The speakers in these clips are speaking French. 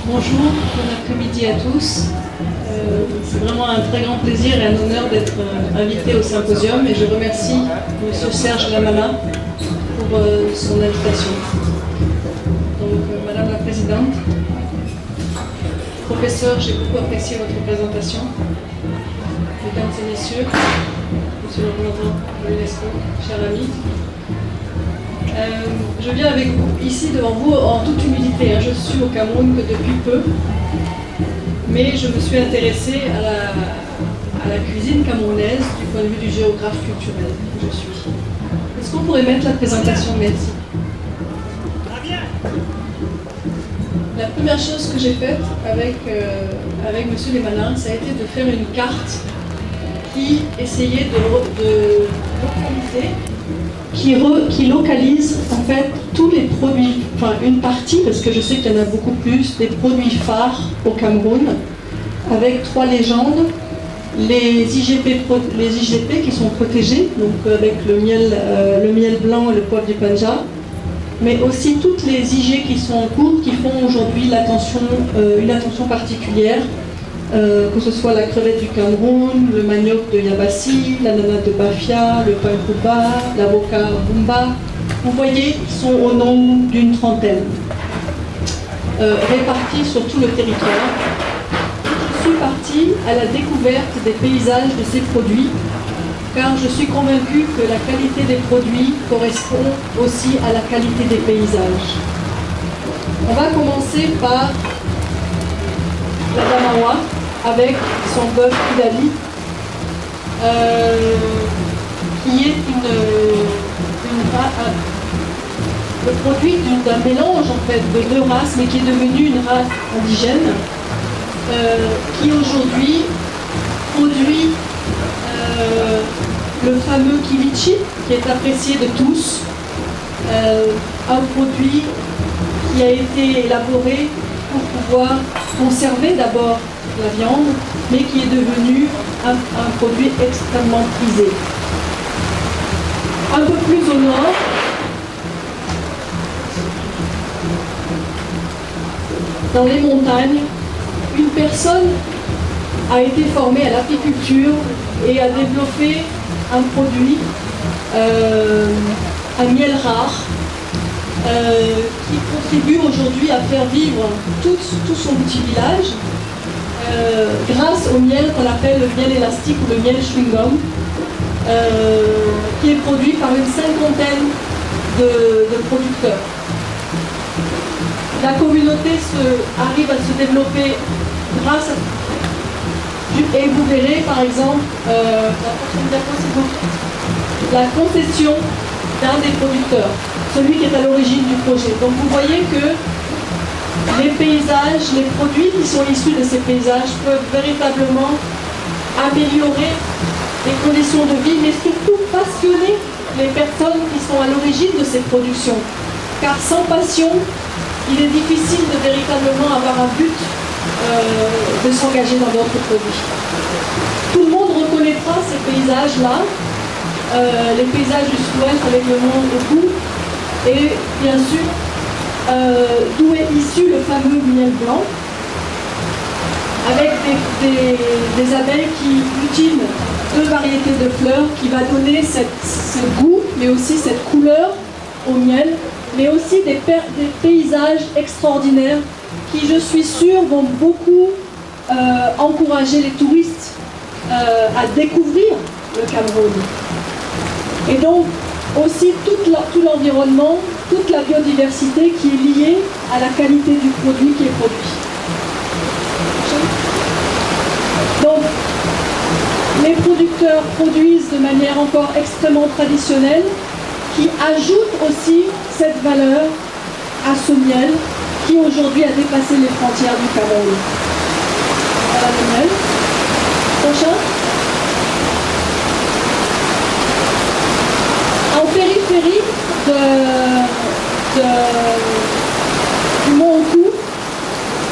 Bonjour, bon après-midi à tous. C'est vraiment un très grand plaisir et un honneur d'être invité au symposium et je remercie M. Serge Lamala pour son invitation. Donc, Madame la Présidente, Professeur, j'ai beaucoup apprécié votre présentation. Mesdames et Messieurs, Monsieur le représentant de l'UNESCO, chers amis, je viens avec vous, ici devant vous en toute humilité. Je suis au Cameroun que depuis peu, mais je me suis intéressée à la cuisine camerounaise du point de vue du géographe culturel que je suis. Est-ce qu'on pourrait mettre la présentation? Merci. La première chose que j'ai faite avec M. Lemalin, ça a été de faire une carte qui essayait de localiser, qui localise en fait tous les produits, enfin une partie, parce que je sais qu'il y en a beaucoup plus, des produits phares au Cameroun, avec 3 légendes, les IGP qui sont protégés, donc avec le miel blanc et le poivre du Punjab, mais aussi toutes les IG qui sont en cours, qui font aujourd'hui une attention particulière, que ce soit la crevette du Cameroun, le manioc de Yabassi, l'ananas de Bafia, le pain Kuba, l'avocat Bumba. Vous voyez, ils sont au nombre d'une trentaine, répartis sur tout le territoire. Je suis partie à la découverte des paysages de ces produits, car je suis convaincue que la qualité des produits correspond aussi à la qualité des paysages. On va commencer par la Damawa, avec son bœuf Kidali, qui est le produit d'un mélange en fait de 2 races, mais qui est devenue une race indigène, qui aujourd'hui produit le fameux kiwichi, qui est apprécié de tous, un produit qui a été élaboré pour pouvoir conserver d'abord la viande, mais qui est devenu un produit extrêmement prisé. Un peu plus au nord, dans les montagnes, une personne a été formée à l'apiculture et a développé un produit, un miel rare, qui contribue aujourd'hui à faire vivre tout son petit village, grâce au miel qu'on appelle le miel élastique ou le miel chewing-gum, qui est produit par une 50aine de producteurs. La communauté arrive à se développer grâce à... Et vous verrez par exemple la concession d'un des producteurs, celui qui est à l'origine du projet. Donc vous voyez que les paysages, les produits qui sont issus de ces paysages peuvent véritablement améliorer les conditions de vie, mais surtout passionner les personnes qui sont à l'origine de ces productions. Car sans passion, il est difficile de véritablement avoir un but de s'engager dans d'autres produits. Tout le monde reconnaîtra ces paysages-là, les paysages du sud-ouest avec le monde au bout, et bien sûr, d'où est issu le fameux miel blanc, avec des abeilles qui butinent 2 variétés de fleurs qui va donner ce goût, mais aussi cette couleur au miel, mais aussi des paysages extraordinaires qui, je suis sûre, vont beaucoup encourager les touristes à découvrir le Cameroun. Et donc, aussi tout l'environnement, toute la biodiversité qui est liée à la qualité du produit qui est produit. Donc, les producteurs produisent de manière encore extrêmement traditionnelle, qui ajoute aussi cette valeur à ce miel qui aujourd'hui a dépassé les frontières du Cameroun. Voilà le miel. Prochain. En périphérie du Mont Oku,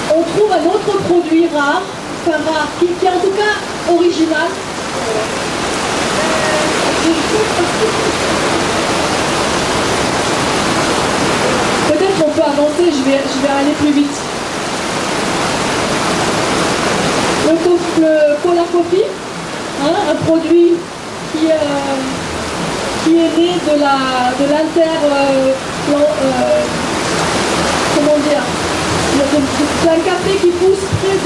on trouve un autre produit rare, qui est en tout cas original. Peut-être qu'on peut avancer, je vais aller plus vite. coffee, hein, un produit qui est né de comment dire, d'un café qui pousse près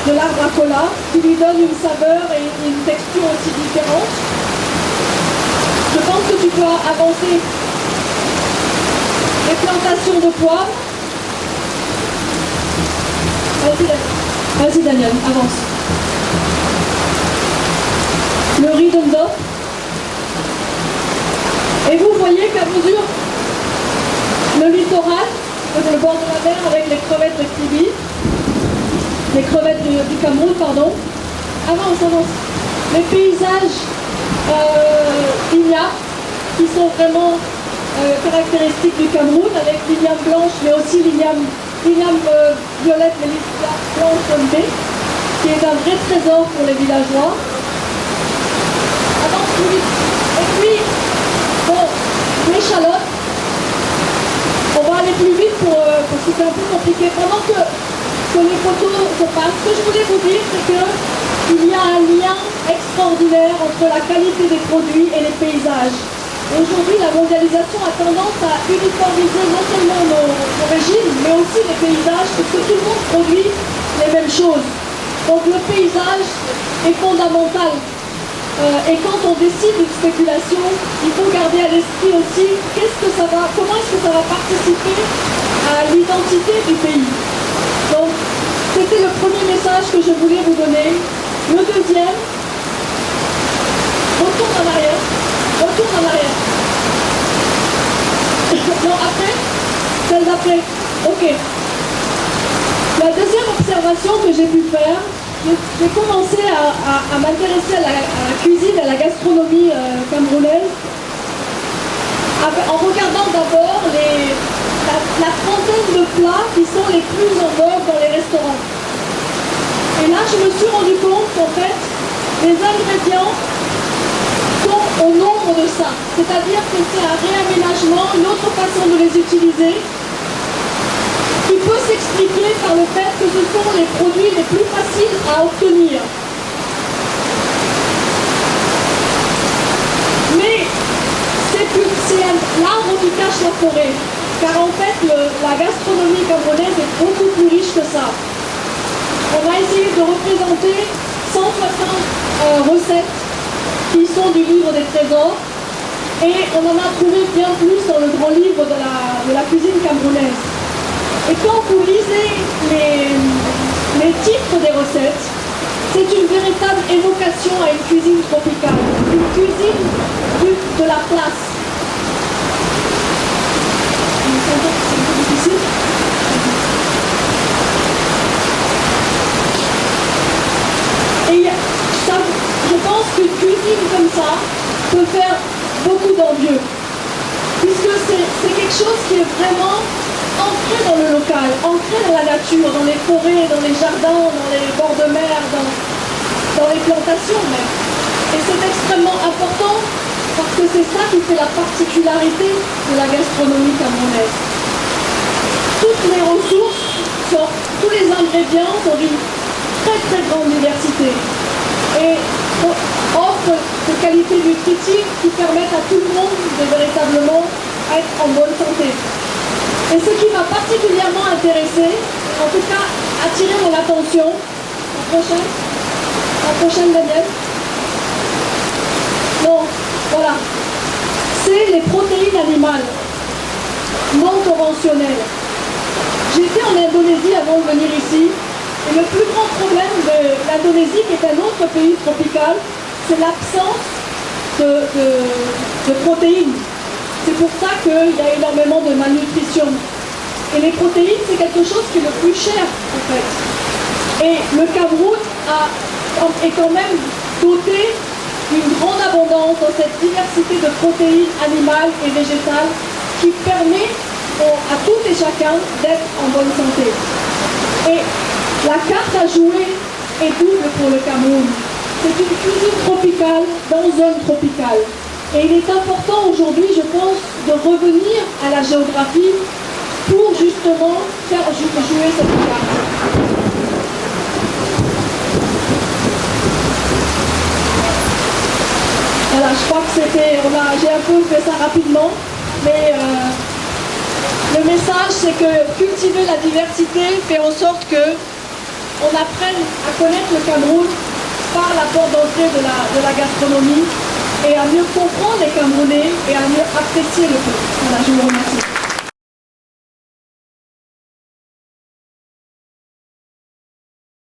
de l'arbre à cola, qui lui donne une saveur et une texture aussi différente. Je pense que tu peux avancer les plantations de poivre. Vas-y Daniel, avance. Le riz d'Ondop. Et vous voyez qu'à mesure le littoral, le bord de la mer avec les crevettes de Kribi, les crevettes du Cameroun, pardon. Avance. Les paysages ignames qui sont vraiment caractéristiques du Cameroun, avec l'igname blanche, mais aussi l'igname violette, mais l'igname blanche levée, qui est un vrai trésor pour les villageois. Avance plus vite. Et puis, bon, l'échalote. On va aller plus vite parce que c'est un peu compliqué. Pendant que les photos se passent, ce que je voulais vous dire, c'est qu'il y a un lien extraordinaire entre la qualité des produits et les paysages. Aujourd'hui, la mondialisation a tendance à uniformiser non seulement nos régimes, mais aussi les paysages, parce que tout le monde produit les mêmes choses. Donc le paysage est fondamental. Et quand on décide d'une spéculation, il faut garder à l'esprit aussi comment est-ce que ça va participer à l'identité du pays. Donc, c'était le premier message que je voulais vous donner. Le deuxième, retourne en arrière. Non, après, celle d'après. Ok. La deuxième observation que j'ai pu faire, j'ai commencé à m'intéresser à la cuisine, à la gastronomie camerounaise, en regardant d'abord la trentaine de plats qui sont les plus en vogue dans les restaurants. Et là, je me suis rendu compte qu'en fait, les ingrédients sont au nombre de ça. C'est-à-dire que c'est un réaménagement, une autre façon de les utiliser, qui peut s'expliquer par le fait que ce sont les produits les plus faciles à obtenir. Mais c'est l'arbre qui cache la forêt, car en fait la gastronomie camerounaise est beaucoup plus riche que ça. On a essayé de représenter 160 recettes qui sont du livre des trésors, et on en a trouvé bien plus dans le grand livre de la cuisine camerounaise. Et quand vous lisez les titres des recettes, c'est une véritable évocation à une cuisine tropicale, une cuisine de la place. C'est un peu difficile. Et je pense qu'une cuisine comme ça peut faire beaucoup d'envieux, puisque c'est quelque chose qui est vraiment ancré dans le local, ancré dans la nature, dans les forêts, dans les jardins, dans les bords de mer, dans les plantations même. Et c'est extrêmement important parce que c'est ça qui fait la particularité de la gastronomie camerounaise. Toutes les ressources, tous les ingrédients sont d'une très très grande diversité et offrent des qualités nutritives qui permettent à tout le monde de véritablement être en bonne santé. Et ce qui m'a particulièrement intéressé, en tout cas attiré mon attention, la prochaine Daniel. Non, voilà. C'est les protéines animales non conventionnelles. J'étais en Indonésie avant de venir ici, et le plus grand problème de l'Indonésie, qui est un autre pays tropical, c'est l'absence de protéines. C'est pour ça qu'il y a énormément de malnutrition. Et les protéines, c'est quelque chose qui est le plus cher, en fait. Et le Cameroun est quand même doté d'une grande abondance dans cette diversité de protéines animales et végétales qui permet à tout et chacun d'être en bonne santé. Et la carte à jouer est double pour le Cameroun. C'est une cuisine tropicale dans zone tropicale. Et il est important aujourd'hui, je pense, de revenir à la géographie pour justement faire jouer cette carte. Voilà, je crois que j'ai un peu fait ça rapidement, mais le message c'est que cultiver la diversité fait en sorte que on apprenne à connaître le Cameroun par la porte d'entrée de la gastronomie et à mieux comprendre les Camerounais et à mieux apprécier le peuple. Voilà, je vous remercie.